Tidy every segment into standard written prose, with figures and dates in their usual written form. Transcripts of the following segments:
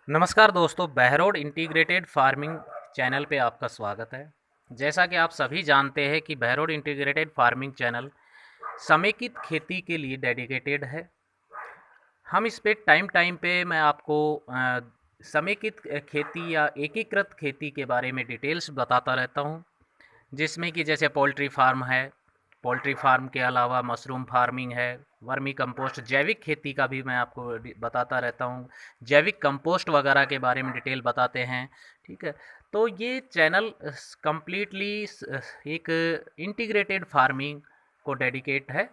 नमस्कार दोस्तों, Behror integrated farming channel पे आपका स्वागत है। जैसा कि आप सभी जानते हैं कि बहरोड इंटीग्रेटेड फार्मिंग चैनल समेकित खेती के लिए डेडिकेटेड है। हम इस पे टाइम टाइम पे मैं आपको समेकित खेती या एकीकृत खेती के बारे में डिटेल्स बताता रहता हूँ, जिसमें कि जैसे पोल्ट्री फार्म है, पोल्ट्री फार्म के अलावा मशरूम फार्मिंग है, वर्मी कंपोस्ट, जैविक खेती का भी मैं आपको बताता रहता हूँ। जैविक कंपोस्ट वगैरह के बारे में डिटेल बताते हैं। ठीक है, तो ये चैनल कंप्लीटली एक इंटीग्रेटेड फार्मिंग को डेडिकेट है।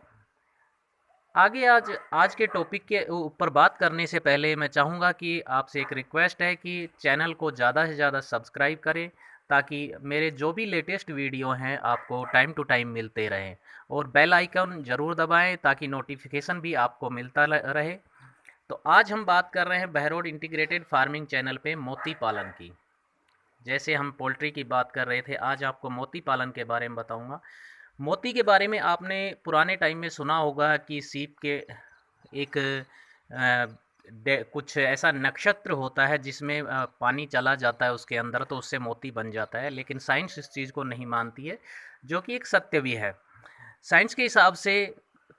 आगे आज आज के टॉपिक के ऊपर बात करने से पहले मैं चाहूँगा कि आपसे एक रिक्वेस्ट है कि चैनल को ज़्यादा से ज़्यादा सब्सक्राइब करें, ताकि मेरे जो भी लेटेस्ट वीडियो हैं आपको टाइम टू टाइम मिलते रहें, और बेल आइकन ज़रूर दबाएं ताकि नोटिफिकेशन भी आपको मिलता रहे। तो आज हम बात कर रहे हैं बहरोड इंटीग्रेटेड फार्मिंग चैनल पे मोती पालन की। जैसे हम पोल्ट्री की बात कर रहे थे, आज आपको मोती पालन के बारे में बताऊंगा। मोती के बारे में आपने पुराने टाइम में सुना होगा कि सीप के एक कुछ ऐसा नक्षत्र होता है जिसमें पानी चला जाता है उसके अंदर, तो उससे मोती बन जाता है। लेकिन साइंस इस चीज़ को नहीं मानती है, जो कि एक सत्य भी है। साइंस के हिसाब से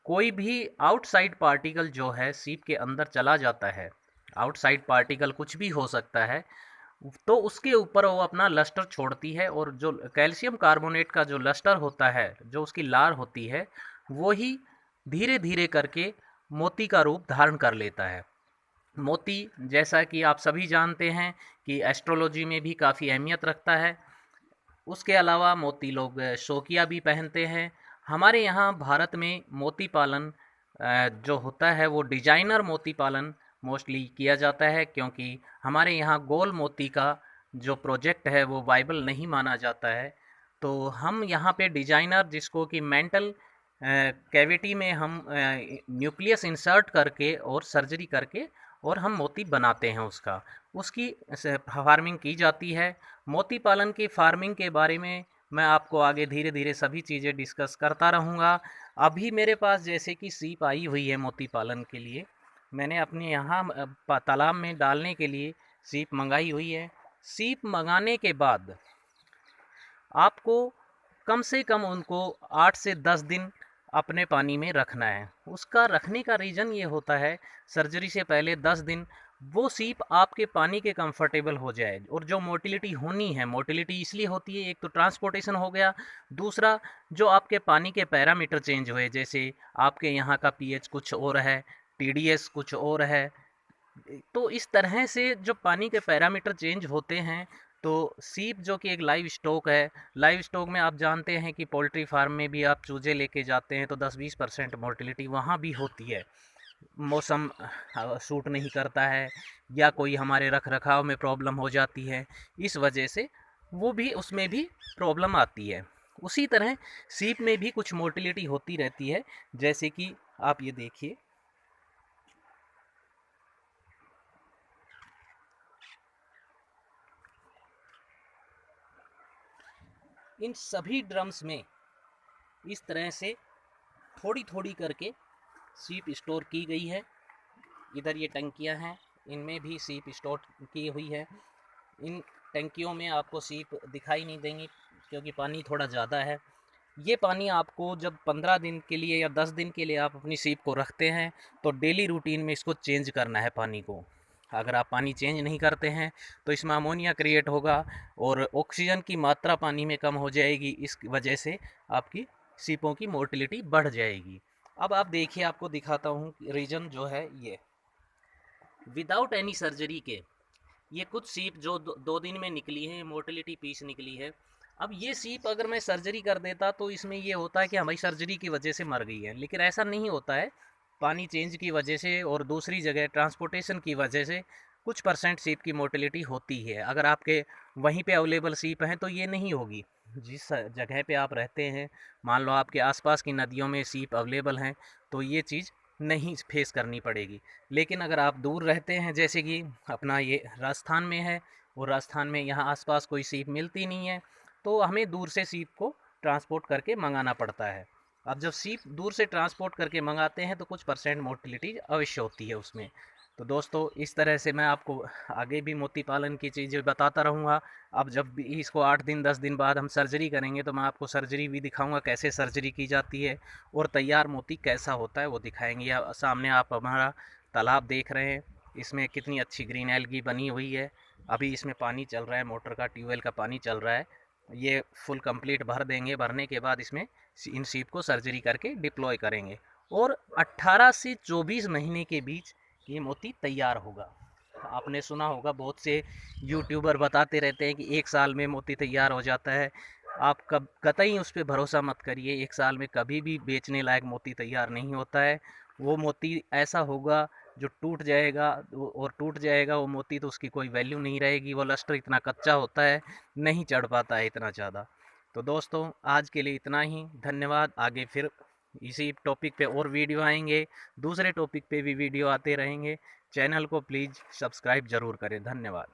कोई भी आउटसाइड पार्टिकल जो है सीप के अंदर चला जाता है, आउटसाइड पार्टिकल कुछ भी हो सकता है, तो उसके ऊपर वो अपना लस्टर छोड़ती है, और जो कैल्शियम कार्बोनेट का जो लस्टर होता है, जो उसकी लार होती है, वो ही धीरे धीरे करके मोती का रूप धारण कर लेता है। मोती, जैसा कि आप सभी जानते हैं कि एस्ट्रोलॉजी में भी काफ़ी अहमियत रखता है। उसके अलावा मोती लोग शौकिया भी पहनते हैं। हमारे यहाँ भारत में मोती पालन जो होता है वो डिजाइनर मोती पालन मोस्टली किया जाता है, क्योंकि हमारे यहाँ गोल मोती का जो प्रोजेक्ट है वो वाइबल नहीं माना जाता है। तो हम यहाँ पे डिजाइनर, जिसको कि मेंटल कैविटी में हम न्यूक्लियस इंसर्ट करके और सर्जरी करके और हम मोती बनाते हैं, उसकी फार्मिंग की जाती है। मोती पालन की फार्मिंग के बारे में मैं आपको आगे धीरे धीरे सभी चीज़ें डिस्कस करता रहूँगा। अभी मेरे पास जैसे कि सीप आई हुई है मोती पालन के लिए, मैंने अपने यहाँ तालाब में डालने के लिए सीप मंगाई हुई है। सीप मंगाने के बाद आपको कम से कम उनको 8 से 10 दिन अपने पानी में रखना है। उसका रखने का रीज़न ये होता है, सर्जरी से पहले 10 दिन वो सीप आपके पानी के कंफर्टेबल हो जाए। और जो मोटिलिटी होनी है, मोटिलिटी इसलिए होती है, एक तो ट्रांसपोर्टेशन हो गया, दूसरा जो आपके पानी के पैरामीटर चेंज हुए, जैसे आपके यहाँ का पीएच कुछ और है, टीडीएस कुछ और है। तो इस तरह से जो पानी के पैरामीटर चेंज होते हैं, तो सीप जो कि एक लाइव स्टॉक है, लाइव स्टॉक में आप जानते हैं कि पोल्ट्री फार्म में भी आप चूजे लेके जाते हैं तो 10-20% मोर्टिलिटी वहाँ भी होती है। मौसम सूट नहीं करता है, या कोई हमारे रख रखाव में प्रॉब्लम हो जाती है, इस वजह से वो भी, उसमें भी प्रॉब्लम आती है। उसी तरह सीप में भी कुछ मोर्टिलिटी होती रहती है। जैसे कि आप ये देखिए, इन सभी ड्रम्स में इस तरह से थोड़ी थोड़ी करके सीप स्टोर की गई है। इधर ये टंकियां हैं, इनमें भी सीप स्टोर की हुई है। इन टंकियों में आपको सीप दिखाई नहीं देंगी, क्योंकि पानी थोड़ा ज़्यादा है। ये पानी आपको जब 15 दिन के लिए या 10 दिन के लिए आप अपनी सीप को रखते हैं, तो डेली रूटीन में इसको चेंज करना है पानी को। अगर आप पानी चेंज नहीं करते हैं तो इसमें अमोनिया क्रिएट होगा, और ऑक्सीजन की मात्रा पानी में कम हो जाएगी। इस वजह से आपकी सीपों की मोर्टिलिटी बढ़ जाएगी। अब आप देखिए, आपको दिखाता हूँ रीजन जो है ये, विदाउट एनी सर्जरी के ये कुछ सीप जो 2 दिन में निकली है, मोर्टिलिटी पीस निकली है। अब ये सीप अगर मैं सर्जरी कर देता तो इसमें ये होता है कि हमारी सर्जरी की वजह से मर गई है, लेकिन ऐसा नहीं होता है। पानी चेंज की वजह से और दूसरी जगह ट्रांसपोर्टेशन की वजह से कुछ परसेंट सीप की मोर्टिलिटी होती है। अगर आपके वहीं पे अवेलेबल सीप हैं तो ये नहीं होगी। जिस जगह पे आप रहते हैं, मान लो आपके आसपास की नदियों में सीप अवेलेबल हैं, तो ये चीज़ नहीं फेस करनी पड़ेगी। लेकिन अगर आप दूर रहते हैं, जैसे कि अपना ये राजस्थान में है, और राजस्थान में यहाँ आसपास कोई सीप मिलती नहीं है, तो हमें दूर से सीप को ट्रांसपोर्ट करके मंगाना पड़ता है। अब जब सीप दूर से ट्रांसपोर्ट करके मंगाते हैं तो कुछ परसेंट मोर्टिलिटी अवश्य होती है उसमें। तो दोस्तों इस तरह से मैं आपको आगे भी मोती पालन की चीज़ें बताता रहूँगा। अब जब भी इसको 8 दिन 10 दिन बाद हम सर्जरी करेंगे तो मैं आपको सर्जरी भी दिखाऊँगा, कैसे सर्जरी की जाती है और तैयार मोती कैसा होता है वो दिखाएंगे। या सामने आप हमारा तालाब देख रहे हैं, इसमें कितनी अच्छी ग्रीन एल्गी बनी हुई है। अभी इसमें पानी चल रहा है, मोटर का, ट्यूबवेल का पानी चल रहा है। ये फुल कंप्लीट भर देंगे, भरने के बाद इसमें इन सीप को सर्जरी करके डिप्लॉय करेंगे और 18 से 24 महीने के बीच ये मोती तैयार होगा। आपने सुना होगा बहुत से यूट्यूबर बताते रहते हैं कि 1 साल में मोती तैयार हो जाता है। आप कब कतई उस पर भरोसा मत करिए। 1 साल में कभी भी बेचने लायक मोती तैयार नहीं होता है। वो मोती ऐसा होगा जो टूट जाएगा, और टूट जाएगा वो मोती तो उसकी कोई वैल्यू नहीं रहेगी। वो लस्टर इतना कच्चा होता है, नहीं चढ़ पाता है इतना ज़्यादा। तो दोस्तों आज के लिए इतना ही, धन्यवाद। आगे फिर इसी टॉपिक पे और वीडियो आएंगे, दूसरे टॉपिक पे भी वीडियो आते रहेंगे। चैनल को प्लीज़ सब्सक्राइब ज़रूर करें। धन्यवाद।